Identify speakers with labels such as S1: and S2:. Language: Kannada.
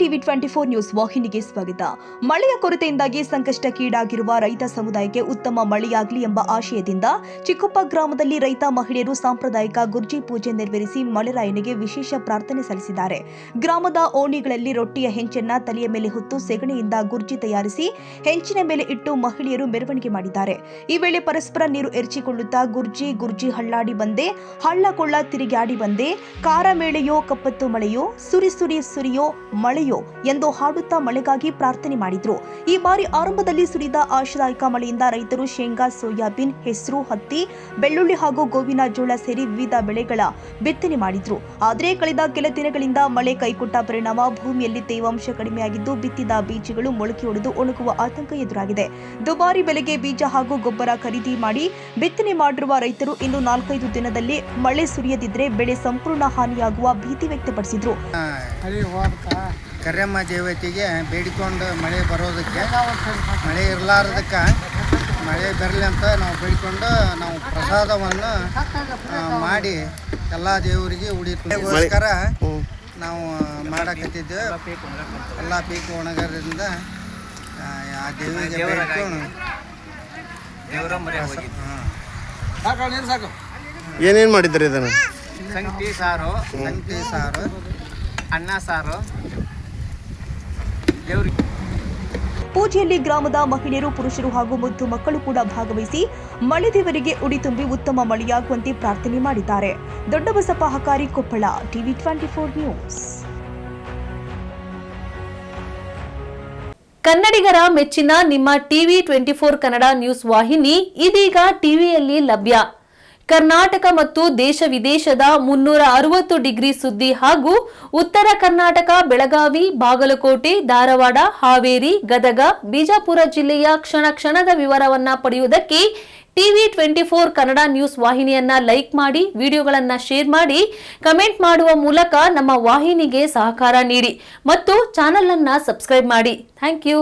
S1: ಟಿವಿ 24 ನ್ಯೂಸ್ ವಾಹಿನಿಗೆ ಸ್ವಾಗತ. ಮಳೆಯ ಕೊರತೆಯಿಂದಾಗಿ ಸಂಕಷ್ಟಕ್ಕೀಡಾಗಿರುವ ರೈತ ಸಮುದಾಯಕ್ಕೆ ಉತ್ತಮ ಮಳೆಯಾಗಲಿ ಎಂಬ ಆಶಯದಿಂದ ಚಿಕ್ಕೊಪ್ಪ ಗ್ರಾಮದಲ್ಲಿ ರೈತ ಮಹಿಳೆಯರು ಸಾಂಪ್ರದಾಯಿಕ ಗುರ್ಜಿ ಪೂಜೆ ನೆರವೇರಿಸಿ ಮಳೆರಾಯನಿಗೆ ವಿಶೇಷ ಪ್ರಾರ್ಥನೆ ಸಲ್ಲಿಸಿದ್ದಾರೆ. ಗ್ರಾಮದ ಓಣಿಗಳಲ್ಲಿ ರೊಟ್ಟಿಯ ಹೆಂಚನ್ನ ತಲೆಯ ಮೇಲೆ ಹೊತ್ತು ಸೆಗಣಿಯಿಂದ ಗುರ್ಜಿ ತಯಾರಿಸಿ ಹೆಂಚಿನ ಮೇಲೆ ಇಟ್ಟು ಮಹಿಳೆಯರು ಮೆರವಣಿಗೆ ಮಾಡಿದ್ದಾರೆ. ಈ ವೇಳೆ ಪರಸ್ಪರ ನೀರು ಎರಚಿಕೊಳ್ಳುತ್ತಾ ಗುರ್ಜಿ ಗುರ್ಜಿ ಹಳ್ಳಾಡಿ ಬಂದೆ, ಹಳ್ಳ ಕೊಳ್ಳ ತಿರುಗಾಡಿ ಬಂದೆ, ಕಾರ ಮೇಳೆಯೋ ಕಪ್ಪತ್ತು ಮಳೆಯೋ, ಸುರಿ ಸುರಿ ಸುರಿಯೋ ಮಳೆಯೋ ಎಂದು ಹಾಡುತ್ತಾ ಮಳೆಗಾಗಿ ಪ್ರಾರ್ಥನೆ ಮಾಡಿದ್ರು. ಈ ಬಾರಿ ಆರಂಭದಲ್ಲಿ ಸುರಿದ ಆಶಾದಾಯಕ ಮಳೆಯಿಂದ ರೈತರು ಶೇಂಗಾ, ಸೋಯಾಬೀನ್, ಹೆಸರು, ಹತ್ತಿ, ಬೆಳ್ಳುಳ್ಳಿ ಹಾಗೂ ಗೋವಿನ ಜೋಳ ಸೇರಿ ವಿವಿಧ ಬೆಳೆಗಳ ಬಿತ್ತನೆ ಮಾಡಿದ್ರು. ಆದರೆ ಕಳೆದ ಕೆಲ ದಿನಗಳಿಂದ ಮಳೆ ಕೈಕೊಟ್ಟ ಪರಿಣಾಮ ಭೂಮಿಯಲ್ಲಿ ತೇವಾಂಶ ಕಡಿಮೆಯಾಗಿದ್ದು ಬಿತ್ತಿದ ಬೀಜಗಳು ಮೊಳಕೆ ಒಡೆದು ಒಣಗುವ ಆತಂಕ ಎದುರಾಗಿದೆ. ದುಬಾರಿ ಬೆಲೆಗೆ ಬೀಜ ಹಾಗೂ ಗೊಬ್ಬರ ಖರೀದಿ ಮಾಡಿ ಬಿತ್ತನೆ ಮಾಡಿರುವ ರೈತರು ಇನ್ನು 4-5 ದಿನದಲ್ಲಿ ಮಳೆ ಸುರಿಯದಿದ್ದರೆ ಬೆಳೆ ಸಂಪೂರ್ಣ ಹಾನಿಯಾಗುವ ಭೀತಿ ವ್ಯಕ್ತಪಡಿಸಿದ್ರು.
S2: ಕರ್ಯಮ್ಮ ದೇವತೆಗೆ ಬೇಡಿಕೊಂಡು ಮಳೆ ಬರೋದಕ್ಕೆ, ಮಳೆ ಇರಲಾರದಕ್ಕೆ ಮಳೆ ಬರಲಿ ಅಂತ ನಾವು ಬೇಡಿಕೊಂಡು ನಾವು ಪ್ರಸಾದವನ್ನು ಮಾಡಿ ಎಲ್ಲ ದೇವರಿಗೆ ಉಡಿಗೋಸ್ಕರ ನಾವು ಮಾಡಕತ್ತಿದ್ದೇವೆ. ಎಲ್ಲ ಪೀಕು ಒಣಗರಿಂದ ಆ ದೇವಿಗೆ ಬೇಡಿಕೊಂಡು
S3: ಏನೇನು ಮಾಡಿದ್ರಿ ಇದನ್ನು?
S2: ಸಂಗತಿ ಸಾರು, ಅನ್ನ ಸಾರು ದೇವ್ರಿಗೆ.
S1: ಪೂಜೆಯಲ್ಲಿ ಗ್ರಾಮದ ಮಹಿಳೆಯರು, ಪುರುಷರು ಹಾಗೂ ಮುದ್ದು ಮಕ್ಕಳು ಕೂಡ ಭಾಗವಹಿಸಿ ಮಳೆ ದೇವರಿಗೆ ಉಡಿ ತುಂಬಿ ಉತ್ತಮ ಮಳೆಯಾಗುವಂತೆ ಪ್ರಾರ್ಥನೆ ಮಾಡಿದ್ದಾರೆ. Doddabasappa Hakari, Koppal, TV 24 news.
S4: ಕನ್ನಡಿಗರ ಮೆಚ್ಚಿನ ನಿಮ್ಮ ಟಿವಿ 24 ಕನ್ನಡ ನ್ಯೂಸ್ ವಾಹಿನಿ ಇದೀಗ ಟಿವಿಯಲ್ಲಿ ಲಭ್ಯ. ಕರ್ನಾಟಕ ಮತ್ತು ದೇಶ ವಿದೇಶದ 360 ಡಿಗ್ರಿ ಸುದ್ದಿ ಹಾಗೂ ಉತ್ತರ ಕರ್ನಾಟಕ, ಬೆಳಗಾವಿ, ಬಾಗಲಕೋಟೆ, ಧಾರವಾಡ, ಹಾವೇರಿ, ಗದಗ, ಬಿಜಾಪುರ ಜಿಲ್ಲೆಯ ಕ್ಷಣ ಕ್ಷಣದ ವಿವರವನ್ನ ಪಡೆಯುವುದಕ್ಕೆ ಟಿವಿ 24 ಕನ್ನಡ ನ್ಯೂಸ್ ವಾಹಿನಿಯನ್ನ ಲೈಕ್ ಮಾಡಿ, ವಿಡಿಯೋಗಳನ್ನ ಶೇರ್ ಮಾಡಿ, ಕಮೆಂಟ್ ಮಾಡುವ ಮೂಲಕ ನಮ್ಮ ವಾಹಿನಿಗೆ ಸಹಕಾರ ನೀಡಿ ಮತ್ತು ಚಾನೆಲ್ ಅನ್ನ ಸಬ್ಸ್ಕ್ರೈಬ್ ಮಾಡಿ. Thank you.